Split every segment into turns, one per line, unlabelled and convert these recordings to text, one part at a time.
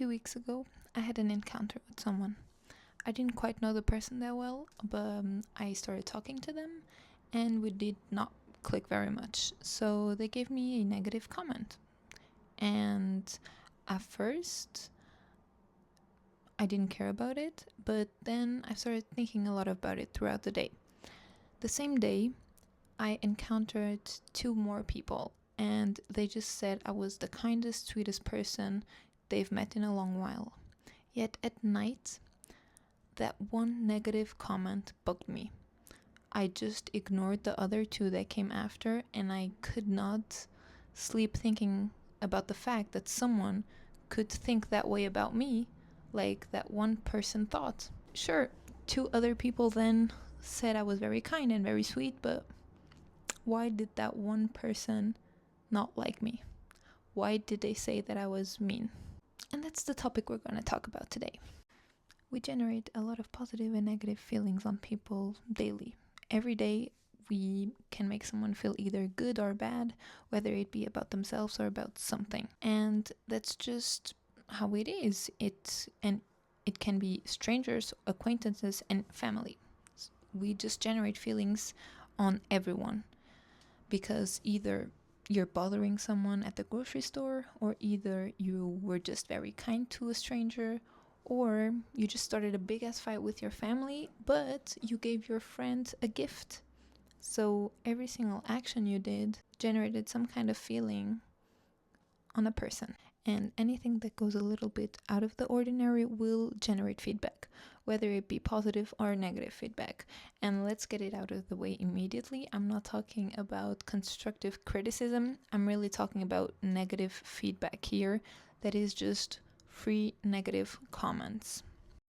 few weeks ago, I had an encounter with someone. I didn't quite know the person that well, but I started talking to them and we did not click very much. So they gave me a negative comment. And at first, I didn't care about it, but then I started thinking a lot about it throughout the day. The same day, I encountered two more people, and they just said I was the kindest, sweetest person they've met in a long while. Yet at night, that one negative comment bugged me. I just ignored the other two that came after, and I could not sleep thinking about the fact that someone could think that way about me, like that one person thought. Sure, two other people then said I was very kind and very sweet, but why did that one person not like me? Why did they say that I was mean? And that's the topic we're going to talk about today. We generate a lot of positive and negative feelings on people daily. Every day, we can make someone feel either good or bad, whether it be about themselves or about something. And that's just how it is. It can be strangers, acquaintances, and family. We just generate feelings on everyone because either you're bothering someone at the grocery store, or either you were just very kind to a stranger, or you just started a big ass fight with your family, but you gave your friend a gift. So every single action you did generated some kind of feeling on a person. And anything that goes a little bit out of the ordinary will generate feedback, whether it be positive or negative feedback. And let's get it out of the way immediately. I'm not talking about constructive criticism. I'm really talking about negative feedback here. That is just free negative comments.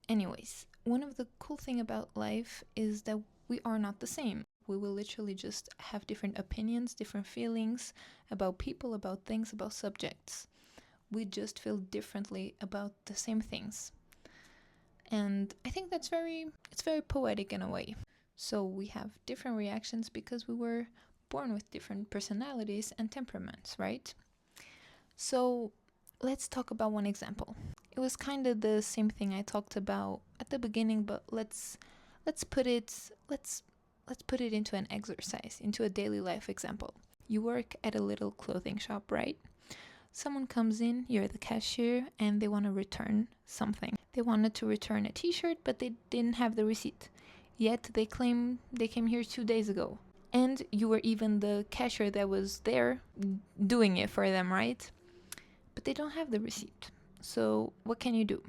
Anyways, one of the cool thing about life is that we are not the same. We will literally just have different opinions, different feelings about people, about things, about subjects. We just feel differently about the same things. And I think it's very poetic in a way. So we have different reactions because we were born with different personalities and temperaments, right? So let's talk about one example. It was kind of the same thing I talked about at the beginning, but let's put it into an exercise, into a daily life example. You work at a little clothing shop, right? Someone comes in, you're the cashier, and they want to return something. They wanted to return a t-shirt, but they didn't have the receipt. Yet they claim they came here 2 days ago. And you were even the cashier that was there doing it for them, right? But they don't have the receipt. So what can you do?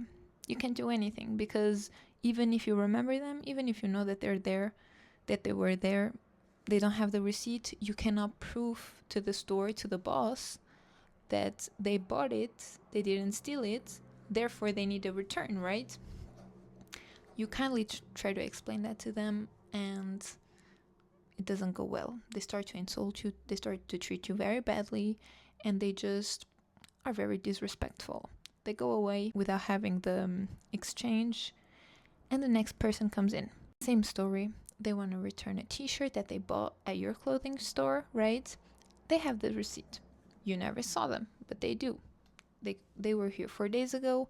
You can't do anything, because even if you remember them, even if you know that they're there, that they were there, they don't have the receipt, you cannot prove to the store, to the boss, that they bought it, they didn't steal it, therefore they need a return, right? You kindly try to explain that to them, and it doesn't go well. They start to insult you, they start to treat you very badly, and they just are very disrespectful. They go away without having the exchange, and the next person comes in. Same story. They want to return a t-shirt that they bought at your clothing store, right? They have the receipt. You never saw them, but they do. They were here 4 days ago.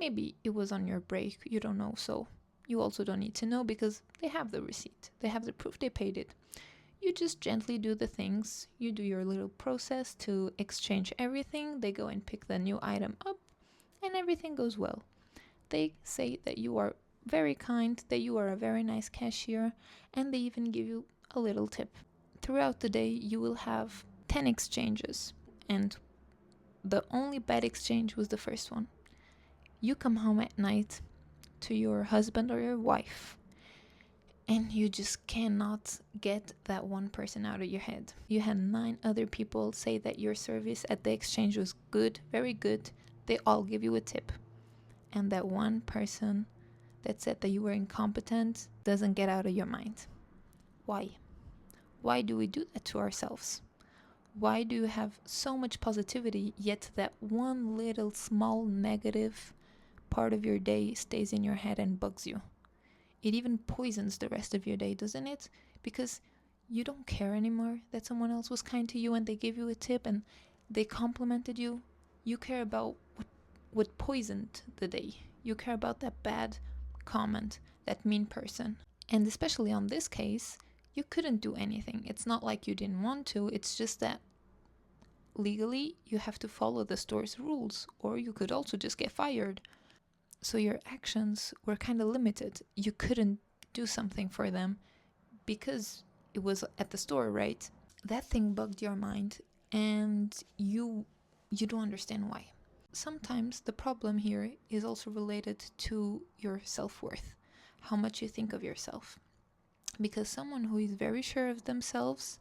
Maybe it was on your break, you don't know, so you also don't need to know because they have the receipt. They have the proof they paid it. You just gently do the things. You do your little process to exchange everything. They go and pick the new item up, and everything goes well. They say that you are very kind, that you are a very nice cashier, and they even give you a little tip. Throughout the day, you will have 10 exchanges, and the only bad exchange was the first one. You come home at night to your husband or your wife, and you just cannot get that one person out of your head. You had 9 other people say that your service at the exchange was good, very good. They all give you a tip. And that one person that said that you were incompetent doesn't get out of your mind. Why? Why do we do that to ourselves? Why do you have so much positivity, yet that one little small negative part of your day stays in your head and bugs you? It even poisons the rest of your day, doesn't it? Because you don't care anymore that someone else was kind to you and they gave you a tip and they complimented you. You care about what poisoned the day. You care about that bad comment, that mean person. And especially on this case, you couldn't do anything. It's not like you didn't want to, it's just that legally you have to follow the store's rules, or you could also just get fired. So your actions were kind of limited. You couldn't do something for them because it was at the store, right? That thing bugged your mind, and you don't understand why. Sometimes the problem here is also related to your self-worth, how much you think of yourself. Because someone who is very sure of themselves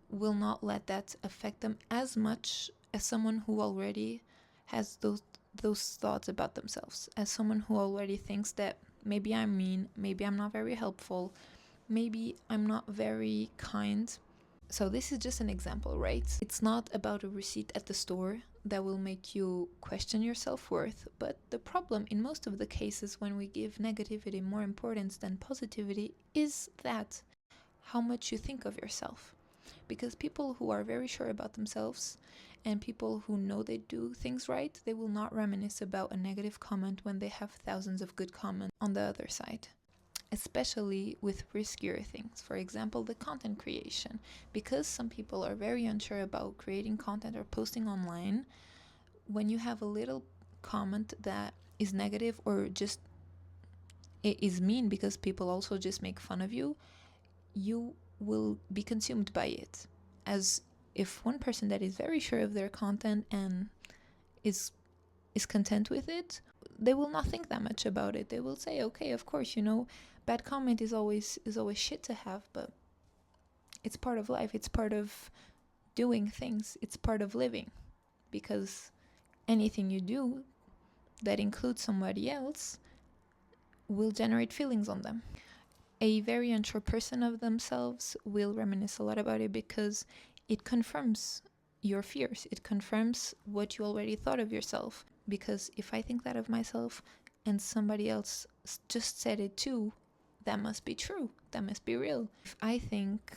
will not let that affect them as much as someone who already has those thoughts about themselves, as someone who already thinks that maybe I'm mean, maybe I'm not very helpful, maybe I'm not very kind. So this is just an example, right? It's not about a receipt at the store that will make you question your self-worth, but the problem in most of the cases when we give negativity more importance than positivity is that how much you think of yourself. Because people who are very sure about themselves and people who know they do things right, they will not reminisce about a negative comment when they have thousands of good comments on the other side. Especially with riskier things, for example, the content creation. Because some people are very unsure about creating content or posting online, when you have a little comment that is negative or just it is mean because people also just make fun of you, you will be consumed by it. As if one person that is very sure of their content and is content with it, they will not think that much about it. They will say, okay, of course, bad comment is always shit to have, but it's part of life. It's part of doing things. It's part of living. Because anything you do that includes somebody else will generate feelings on them. A very unsure person of themselves will reminisce a lot about it because it confirms your fears. It confirms what you already thought of yourself. Because if I think that of myself and somebody else just said it too, that must be true. That must be real. If I think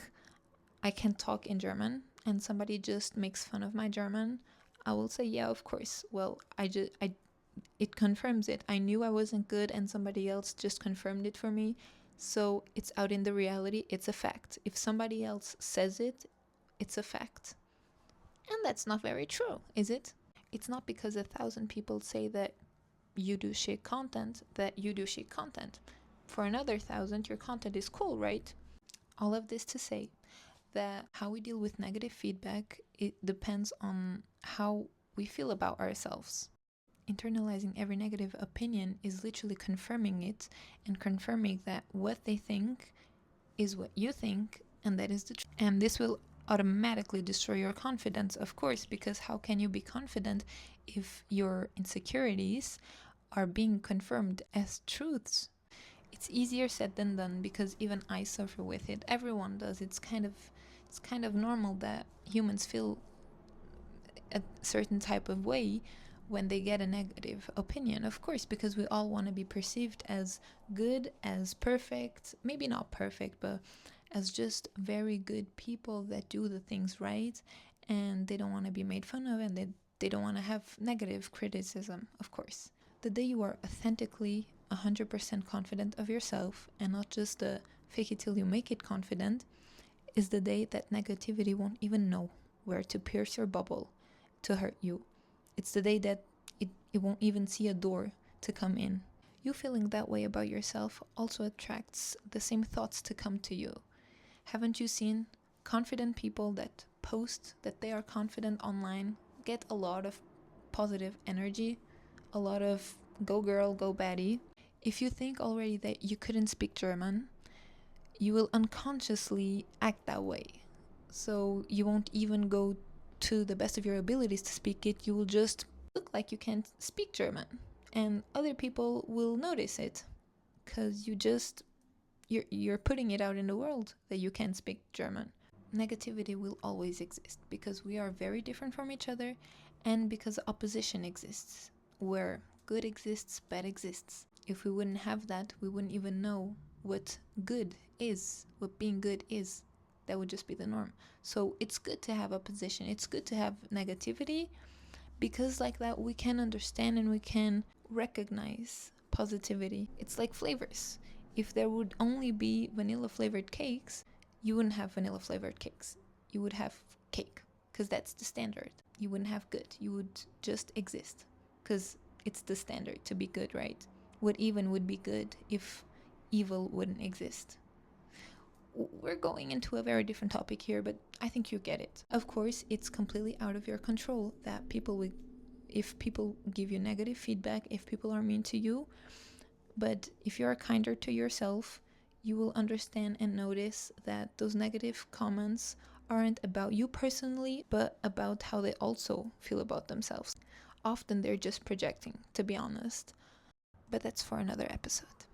I can talk in German and somebody just makes fun of my German, I will say, yeah, of course. Well, it confirms it. I knew I wasn't good and somebody else just confirmed it for me. So it's out in the reality. It's a fact. If somebody else says it, it's a fact. And that's not very true, is it? It's not because 1,000 people say that you do shit content that you do shit content. For another 1,000, your content is cool, right? All of this to say that how we deal with negative feedback, it depends on how we feel about ourselves. Internalizing every negative opinion is literally confirming it and confirming that what they think is what you think, and that is the truth. And this will automatically destroy your confidence, of course, because how can you be confident if your insecurities are being confirmed as truths? It's easier said than done because even I suffer with it. Everyone does. It's kind of normal that humans feel a certain type of way when they get a negative opinion, of course, because we all want to be perceived as good, as perfect, maybe not perfect, but as just very good people that do the things right, and they don't want to be made fun of, and they don't want to have negative criticism, of course. The day you are authentically 100% confident of yourself, and not just the fake it till you make it confident, is the day that negativity won't even know where to pierce your bubble to hurt you. It's the day that it won't even see a door to come in. You feeling that way about yourself also attracts the same thoughts to come to you. Haven't you seen confident people that post that they are confident online get a lot of positive energy, a lot of go girl, go baddie? If you think already that you couldn't speak German, you will unconsciously act that way. So you won't even go to the best of your abilities to speak it. You will just look like you can't speak German, and other people will notice it because you're putting it out in the world that you can't speak German. Negativity will always exist because we are very different from each other, and because opposition exists. Where good exists, bad exists. If we wouldn't have that, we wouldn't even know what good is, what being good is. That would just be the norm. So it's good to have opposition. It's good to have negativity, Because like that we can understand and we can recognize positivity. It's like flavors. If there would only be vanilla flavored cakes, you wouldn't have vanilla flavored cakes. You would have cake, because that's the standard. You wouldn't have good. You would just exist, because it's the standard to be good, right? What even would be good if evil wouldn't exist? We're going into a very different topic here, but I think you get it. Of course, it's completely out of your control that people will, if people give you negative feedback, if people are mean to you, but if you are kinder to yourself, you will understand and notice that those negative comments aren't about you personally, but about how they also feel about themselves. Often they're just projecting, to be honest. But that's for another episode.